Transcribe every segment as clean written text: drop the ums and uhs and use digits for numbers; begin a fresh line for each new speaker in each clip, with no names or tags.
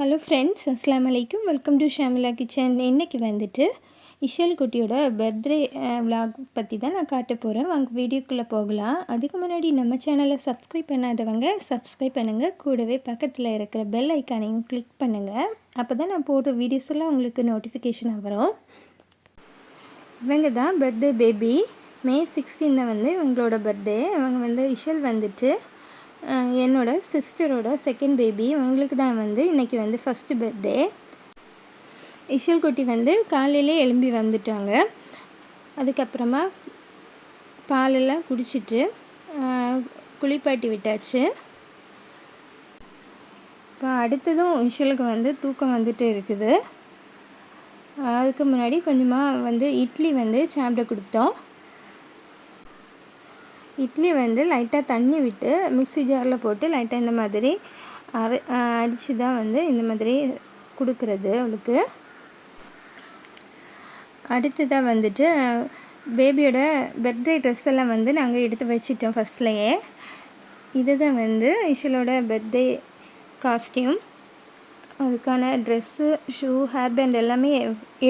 Hello friends, அஸ்ஸலாமு அலைக்கும். Welcome to Shamila kitchen. இன்றைக்கி வந்துட்டு இஷல் குட்டியோட பர்த்டே விலாக் பற்றி தான் நான் காட்ட போகிறேன். வாங்க வீடியோக்குள்ளே போகலாம். அதுக்கு முன்னாடி நம்ம சேனலை சப்ஸ்கிரைப் பண்ணாதவங்க சப்ஸ்கிரைப் பண்ணுங்கள். கூடவே பக்கத்தில் இருக்கிற பெல் ஐக்கானையும் கிளிக் பண்ணுங்கள். அப்போ தான் நான் போடுற வீடியோஸ் எல்லாம் உங்களுக்கு நோட்டிஃபிகேஷனாக வரும். இவங்க தான் பர்த்டே பேபி. மே 16 வந்து இவங்களோட பர்த்டே. இவங்க வந்து இஷல் வந்துட்டு என்னோட சிஸ்டரோட செகண்ட் பேபி. அவங்களுக்கு தான் வந்து இன்றைக்கி வந்து ஃபஸ்ட்டு பர்த்டே. இஷல் குட்டி வந்து காலையிலே எழும்பி வந்துட்டாங்க. அதுக்கப்புறமா பாலெல்லாம் குடிச்சிட்டு குளிப்பாட்டி விட்டாச்சு. இப்போ அடுத்ததும் இஷலுக்கு வந்து தூக்கம் வந்துட்டு இருக்குது. அதுக்கு முன்னாடி கொஞ்சமாக வந்து இட்லி வந்து சாப்பிட கொடுத்தோம். இட்லி வந்து லைட்டாக தண்ணி விட்டு மிக்ஸி ஜாரில் போட்டு லைட்டாக இந்த மாதிரி அடித்து தான் வந்து இந்த மாதிரி கொடுக்குறது அவளுக்கு. அடுத்ததாக வந்துட்டு பேபியோட பர்த்டே ட்ரெஸ் எல்லாம் வந்து நாங்கள் எடுத்து வச்சிட்டோம் ஃபஸ்ட்லேயே. இது தான் வந்து இஷலோட பர்த்டே காஸ்டியூம். அதுக்கான ட்ரெஸ்ஸு, ஷூ, ஹேர் பேண்ட் எல்லாமே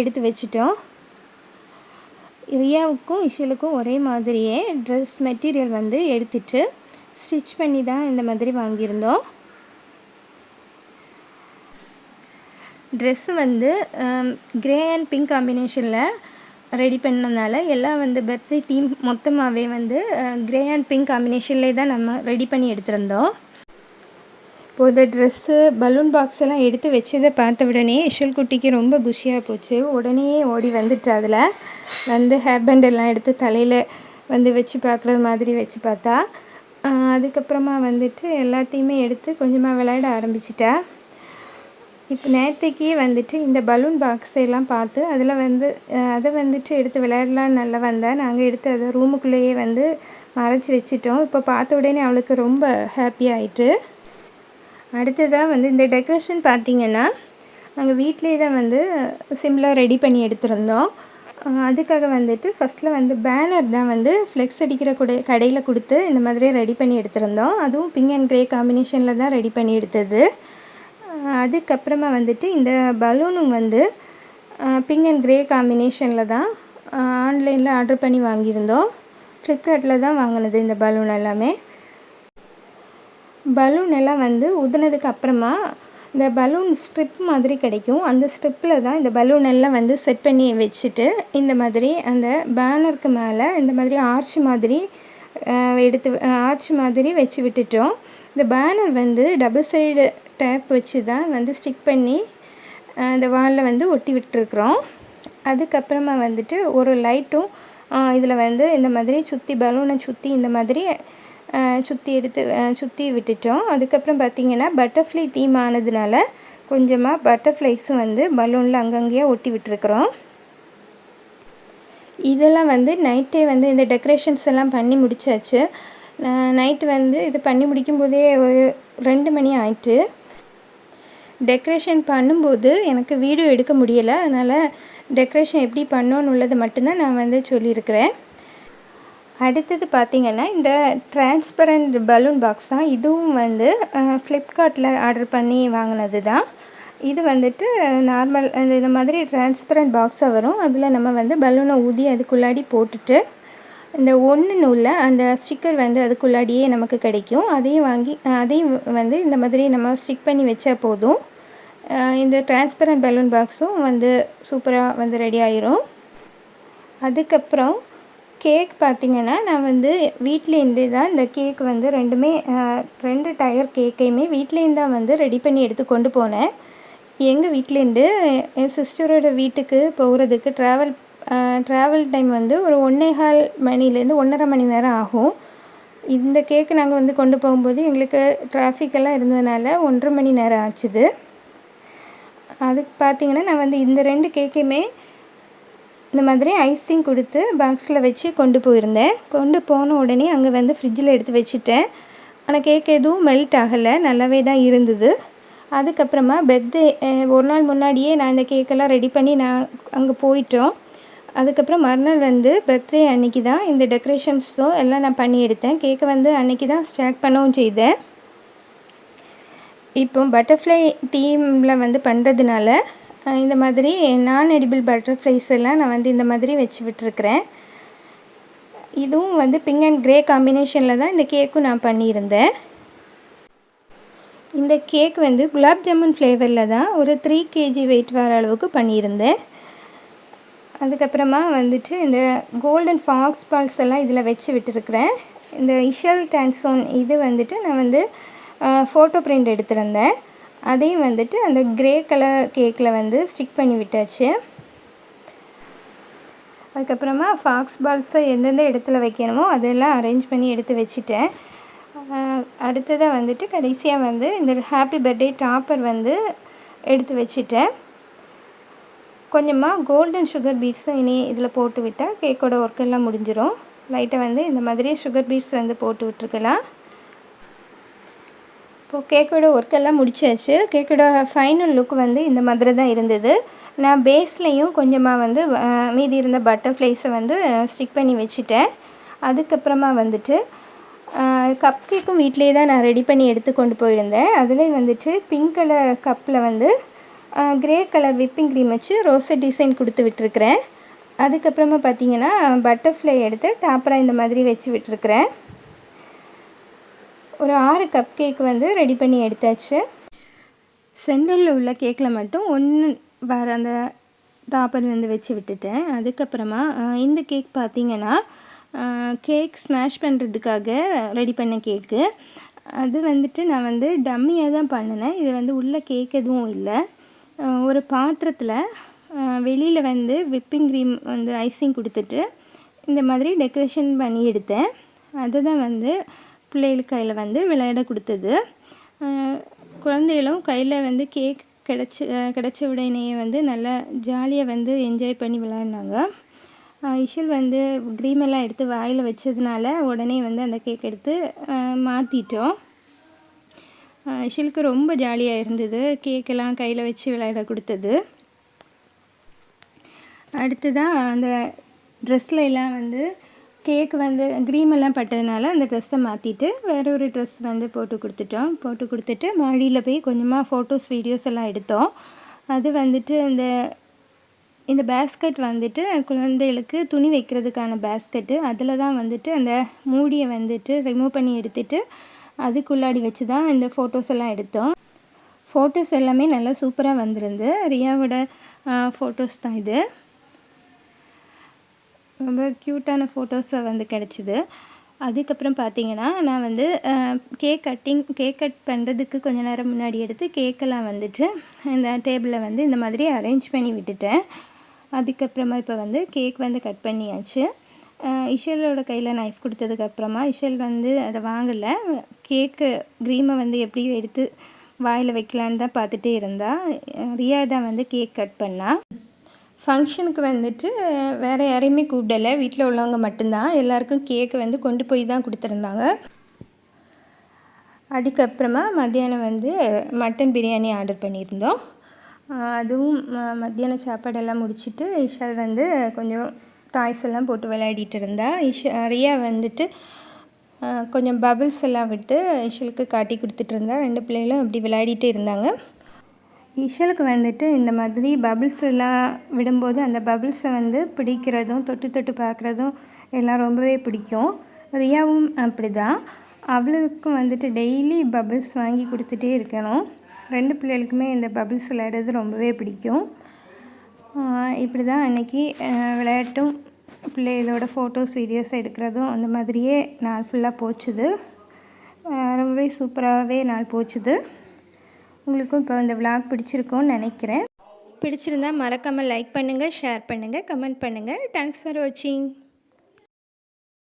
எடுத்து வச்சிட்டோம். ரியாவுக்கும் இஷலுக்கும் ஒரே மாதிரியே ட்ரெஸ் மெட்டீரியல் வந்து எடுத்துட்டு ஸ்டிச் பண்ணி தான் இந்த மாதிரி வாங்கியிருந்தோம். ட்ரெஸ்ஸு வந்து க்ரே அண்ட் பிங்க் காம்பினேஷனில் ரெடி பண்ணதுனால எல்லாம் வந்து பர்த்டே தீம் மொத்தமாகவே வந்து க்ரே அண்ட் பிங்க் காம்பினேஷன்லேயே தான் நம்ம ரெடி பண்ணி எடுத்திருந்தோம். இப்போது ட்ரெஸ்ஸு, பலூன் பாக்ஸ் எல்லாம் எடுத்து வச்சதை பார்த்த உடனே இஷல் குட்டிக்கு ரொம்ப குஷியாக போச்சு. உடனே ஓடி வந்துட்டு அதில் வந்து ஹேர் பேண்ட் எல்லாம் எடுத்து தலையில் வந்து வச்சு பார்க்குற மாதிரி வச்சு பார்த்தா. அதுக்கப்புறமா வந்துட்டு எல்லாத்தையுமே எடுத்து கொஞ்சமாக விளையாட ஆரம்பிச்சிட்டா. இப்போ நேற்றுக்கே வந்துட்டு இந்த பலூன் பாக்ஸ் எல்லாம் பார்த்து அதில் வந்து அதை வந்துட்டு எடுத்து விளையாடலான்னு நல்லா வந்தால் நாங்கள் எடுத்து அதை ரூமுக்குள்ளேயே வந்து மறைச்சி வச்சிட்டோம். இப்போ பார்த்த உடனே அவளுக்கு ரொம்ப ஹாப்பி ஆகிட்டு. அடுத்ததாக வந்து இந்த டெக்கரேஷன் பார்த்திங்கன்னா நாங்கள் வீட்டிலே தான் வந்து சிம்பிளாக ரெடி பண்ணி எடுத்திருந்தோம். அதுக்காக வந்துட்டு ஃபஸ்ட்டில் வந்து பேனர் தான் வந்து ஃப்ளெக்ஸ் அடிக்கிற கடையில் கொடுத்து இந்த மாதிரி ரெடி பண்ணி எடுத்திருந்தோம். அதுவும் பிங்க் அண்ட் க்ரே காம்பினேஷனில் தான் ரெடி பண்ணி எடுத்தது. அதுக்கப்புறமா வந்துட்டு இந்த பலூனும் வந்து பிங்க் அண்ட் க்ரே காம்பினேஷனில் தான் ஆன்லைனில் ஆர்டர் பண்ணி வாங்கியிருந்தோம். ஃப்ளிப்கார்ட்டில் தான் வாங்கினது இந்த பலூன் எல்லாமே. பலூன் எல்லாம் வந்து ஊதுனதுக்கு அப்புறமா இந்த பலூன் ஸ்ட்ரிப் மாதிரி கிடைக்கும். அந்த ஸ்ட்ரிப்பில் தான் இந்த பலூன் எல்லாம் வந்து செட் பண்ணி வச்சுட்டு இந்த மாதிரி அந்த பேனருக்கு மேலே இந்த மாதிரி ஆர்ச் மாதிரி வச்சு விட்டுட்டோம். இந்த பேனர் வந்து டபுள் சைடு டேப் வச்சு தான் வந்து ஸ்டிக் பண்ணி இந்த வாலில் வந்து ஒட்டி விட்டுருக்குறோம். அதுக்கப்புறமா வந்துட்டு ஒரு லைட்டும் இதில் வந்து இந்த மாதிரி சுற்றி பலூனை சுற்றி இந்த மாதிரி சுற்றி விட்டுட்டோம். அதுக்கப்புறம் பார்த்திங்கன்னா பட்டர்ஃப்ளை தீம் ஆனதுனால கொஞ்சமாக பட்டர்ஃப்ளைஸும் வந்து பலூனில் அங்கங்கேயே ஒட்டி விட்டுருக்குறோம். இதெல்லாம் வந்து நைட்டே வந்து இந்த டெக்கரேஷன்ஸ் எல்லாம் பண்ணி முடிச்சாச்சு. நைட்டு வந்து இது பண்ணி முடிக்கும்போதே ஒரு 2 மணி ஆயிட்டு. டெக்கரேஷன் பண்ணும்போது எனக்கு வீடியோ எடுக்க முடியலை. அதனால் டெக்கரேஷன் எப்படி பண்ணோன்னு உள்ளது மட்டும்தான் நான் வந்து சொல்லியிருக்கிறேன். அடுத்தது பார்த்திங்கன்னா இந்த டிரான்ஸ்பரண்ட் பலூன் பாக்ஸ் தான். இதுவும் வந்து ஃப்ளிப்கார்ட்டில் ஆர்டர் பண்ணி வாங்கினது தான். இது வந்துட்டு நார்மல் இந்த மாதிரி டிரான்ஸ்பரண்ட் பாக்ஸாக வரும். அதில் நம்ம வந்து பலூனை ஊதி அதுக்குள்ளாடி போட்டுட்டு இந்த ஒன்று நூலில் அந்த ஸ்டிக்கர் வந்து அதுக்குள்ளாடியே நமக்கு கிடைக்கும். அதையும் வந்து இந்த மாதிரி நம்ம ஸ்டிக் பண்ணி வச்சா போதும். இந்த டிரான்ஸ்பரண்ட் பலூன் பாக்ஸும் வந்து சூப்பராக வந்து ரெடி ஆயிரும். அதுக்கப்புறம் கேக் பார்த்திங்கன்னா நான் வந்து வீட்லேருந்தே தான் இந்த கேக் வந்து 2 டயர் கேக்கையுமே வீட்லேருந்து தான் வந்து ரெடி பண்ணி எடுத்து கொண்டு போனேன். எங்கள் வீட்லேருந்து என் சிஸ்டரோட வீட்டுக்கு போகிறதுக்கு ட்ராவல் டைம் வந்து ஒரு 1.25 மணிலேருந்து 1.5 மணி நேரம் ஆகும். இந்த கேக்கு நாங்கள் வந்து கொண்டு போகும்போது எங்களுக்கு டிராஃபிக்கெல்லாம் இருந்ததுனால 1.5 மணி நேரம் ஆச்சுது. அதுக்கு பார்த்திங்கன்னா நான் வந்து இந்த 2 கேக்கையுமே இந்த மாதிரி ஐஸிங் கொடுத்து பாக்ஸில் வச்சு கொண்டு போயிருந்தேன். கொண்டு போன உடனே அங்கே வந்து ஃப்ரிட்ஜில் எடுத்து வச்சுட்டேன். ஆனால் கேக் எதுவும் மெல்ட் ஆகலை, நல்லாவே தான் இருந்தது. அதுக்கப்புறமா பர்த்டே ஒரு நாள் முன்னாடியே நான் இந்த கேக்கெல்லாம் ரெடி பண்ணி நான் அங்கே போயிட்டோம். அதுக்கப்புறம் மறுநாள் வந்து பர்த்டே அன்றைக்கி தான் இந்த டெக்கரேஷன்ஸும் எல்லாம் நான் பண்ணி எடுத்தேன். கேக்கை வந்து அன்றைக்கி தான் ஸ்டார்ட் பண்ணவும் செய்தேன். இப்போ பட்டர்ஃப்ளை தீமில் வந்து பண்ணுறதுனால இந்த மாதிரி நான் எடிபிள் பட்டர்ஃப்ளைஸ் எல்லாம் நான் வந்து இந்த மாதிரி வச்சு விட்டுருக்குறேன். இதுவும் வந்து பிங்க் அண்ட் க்ரே காம்பினேஷனில் தான் இந்த கேக்கும் நான் பண்ணியிருந்தேன். இந்த கேக் வந்து குலாப் ஜாமுன் ஃப்ளேவரில் தான் ஒரு 3 kg வெயிட் வர அளவுக்கு பண்ணியிருந்தேன். அதுக்கப்புறமா வந்துட்டு இந்த கோல்டன் ஃபாக்ஸ் பால்ஸ் எல்லாம் இதில் வச்சு விட்டுருக்குறேன். இந்த இஷல் டான்சோன் இது வந்துட்டு நான் வந்து ஃபோட்டோ பிரிண்ட் எடுத்திருந்தேன். அதையும் வந்துட்டு அந்த க்ரே கலர் கேக்கில் வந்து ஸ்டிக் பண்ணி விட்டாச்சு. அதுக்கப்புறமா ஃபாக்ஸ் பால்ஸை எந்தெந்த இடத்துல வைக்கணுமோ அதெல்லாம் அரேஞ்ச் பண்ணி எடுத்து வச்சுட்டேன். அடுத்ததாக வந்துட்டு கடைசியாக வந்து இந்த ஹாப்பி பர்த்டே டாப்பர் வந்து எடுத்து வச்சுட்டேன். கொஞ்சமாக கோல்டன் சுகர் பீட்ஸும் இனி இதில் போட்டு விட்டால் கேக்கோட ஒர்க்கெல்லாம் முடிஞ்சிடும். லைட்டாக வந்து இந்த மாதிரி சுகர் பீட்ஸ் வந்து போட்டு விட்டுருக்கலாம். இப்போது கேக்கோட ஒர்க்கெல்லாம் முடிச்சாச்சு. கேக்கோட ஃபைனல் லுக் வந்து இந்த மாதிரி தான் இருந்தது. நான் பேஸ்லேயும் கொஞ்சமாக வந்து மீதி இருந்த பட்டர்ஃப்ளைஸை வந்து ஸ்டிக் பண்ணி வச்சுட்டேன். அதுக்கப்புறமா வந்துட்டு கப் கேக்கும் வீட்டிலே தான் நான் ரெடி பண்ணி எடுத்து கொண்டு போயிருந்தேன். அதில் வந்துட்டு பிங்க் கலர் கப்பில் வந்து க்ரே கலர் விப்பிங் க்ரீம் வச்சு ரோஸட் டிசைன் கொடுத்து விட்டுருக்குறேன். அதுக்கப்புறமா பார்த்திங்கன்னா பட்டர்ஃப்ளை எடுத்து டாப்பராக இந்த மாதிரி வச்சு விட்டுருக்குறேன். ஒரு 6 கப் கேக் வந்து ரெடி பண்ணி எடுத்தாச்சு. சென்டரில் உள்ள கேக்கில் மட்டும் 1 வேறு அந்த டாப்பர் வந்து வச்சு விட்டுட்டேன். அதுக்கப்புறமா இந்த கேக் பார்த்திங்கன்னா கேக் ஸ்மாஷ் பண்ணுறதுக்காக ரெடி பண்ண கேக்கு. அது வந்துட்டு நான் வந்து டம்மியாக தான் பண்ணினேன். இது வந்து உள்ளே கேக் எதுவும் இல்லை. ஒரு பாத்திரத்தில் வெளியில் வந்து விப்பிங் க்ரீம் வந்து ஐசிங் கொடுத்துட்டு இந்த மாதிரி டெக்கரேஷன் பண்ணி எடுத்தேன். அதுதான் வந்து பிள்ளைகளுக்கு கையில் வந்து விளையாட கொடுத்தது. குழந்தைகளும் கையில் வந்து கேக் கிடச்ச உடனேயே வந்து நல்லா ஜாலியாக வந்து என்ஜாய் பண்ணி விளையாடினாங்க. இஷல் வந்து க்ரீமெல்லாம் எடுத்து வாயில் வச்சதுனால உடனே வந்து அந்த கேக் எடுத்து மாற்றிட்டோம். இஷலுக்கு ரொம்ப ஜாலியாக இருந்தது கேக்கெல்லாம் கையில் வச்சு விளையாட கொடுத்தது. அடுத்ததாக அந்த ட்ரெஸ்ஸில் எல்லாம் வந்து கேக் வந்து க்ரீமெல்லாம் பட்டதுனால அந்த ட்ரெஸ்ஸை மாற்றிட்டு வேறு ஒரு ட்ரெஸ் வந்து போட்டு கொடுத்துட்டு மாடியில் போய் கொஞ்சமாக ஃபோட்டோஸ் வீடியோஸ் எல்லாம் எடுத்தோம். அது வந்துட்டு இந்த பேஸ்கெட் வந்துட்டு குழந்தைகளுக்கு துணி வைக்கிறதுக்கான பேஸ்கெட்டு. அதில் தான் வந்துட்டு அந்த மூடியை வந்துட்டு ரிமூவ் பண்ணி எடுத்துட்டு அதுக்குள்ளாடி வச்சு தான் இந்த ஃபோட்டோஸ் எல்லாம் எடுத்தோம். ஃபோட்டோஸ் எல்லாமே நல்லா சூப்பராக வந்திருந்து. ரியாவோட ஃபோட்டோஸ் தான் இது. ரொம்ப க்யூட்டான ஃபோட்டோஸை வந்து கிடச்சிது. அதுக்கப்புறம் பார்த்திங்கன்னா நான் வந்து கேக் கட் பண்ணுறதுக்கு கொஞ்சம் நேரம் முன்னாடி எடுத்து கேக்கெல்லாம் வந்துட்டு இந்த டேபிளில் வந்து இந்த மாதிரி அரேஞ்ச் பண்ணி விட்டுட்டேன். அதுக்கப்புறமா இப்போ வந்து கேக் வந்து கட் பண்ணியாச்சு. இஷலோட கையில் நைஃப் கொடுத்ததுக்கப்புறமா இஷல் வந்து அதை வாங்கலை. கேக்கு க்ரீமை வந்து எப்படி எடுத்து வாயில் வைக்கலான்னு தான் பார்த்துட்டே இருந்தா. ரியா தான் வந்து கேக் கட் பண்ணா. ஃபங்க்ஷனுக்கு வந்துட்டு வேறு யாரையுமே கூப்பிடலை, வீட்டில் உள்ளவங்க மட்டும்தான். எல்லாருக்கும் கேக்கு வந்து கொண்டு போய் தான் கொடுத்துருந்தாங்க. அதுக்கப்புறமா மத்தியானம் வந்து மட்டன் பிரியாணி ஆர்டர் பண்ணியிருந்தோம். அதுவும் மத்தியானம் சாப்பாடெல்லாம் முடிச்சுட்டு இஷால் வந்து கொஞ்சம் டாய்ஸ் எல்லாம் போட்டு விளையாடிட்டு இருந்தா. ரியா வந்துட்டு கொஞ்சம் பபிள்ஸ் எல்லாம் விட்டு இஷலுக்கு காட்டி கொடுத்துட்டு இருந்தா. 2 பிள்ளைகளும் அப்படி விளையாடிட்டு இருந்தாங்க. இஷலுக்கு வந்துட்டு இந்த மாதிரி பபிள்ஸ் எல்லாம் விடும்போது அந்த பபிள்ஸை வந்து பிடிக்கிறதும் தொட்டு பார்க்குறதும் எல்லாம் ரொம்பவே பிடிக்கும். ரியாவும் அப்படி தான். அவளுக்கும் வந்துட்டு டெய்லி பபிள்ஸ் வாங்கி கொடுத்துட்டே இருக்கணும். 2 பிள்ளைகளுக்குமே இந்த பபிள்ஸ் விளையாடுறது ரொம்பவே பிடிக்கும். இப்படி தான் அன்றைக்கி விளையாட்டும் பிள்ளைகளோட ஃபோட்டோஸ் வீடியோஸ் எடுக்கிறதும் அந்த மாதிரியே நாள் ஃபுல்லாக போச்சுது. ரொம்பவே சூப்பராகவே நாள் போச்சுது. உங்களுக்கும் இப்போ இந்த விளாக் பிடிச்சிருக்கோன்னு நினைக்கிறேன். பிடிச்சிருந்தால் மறக்காமல் லைக் பண்ணுங்கள், ஷேர் பண்ணுங்கள், கமெண்ட் பண்ணுங்கள். தேங்க்ஸ் ஃபார் வாட்சிங்.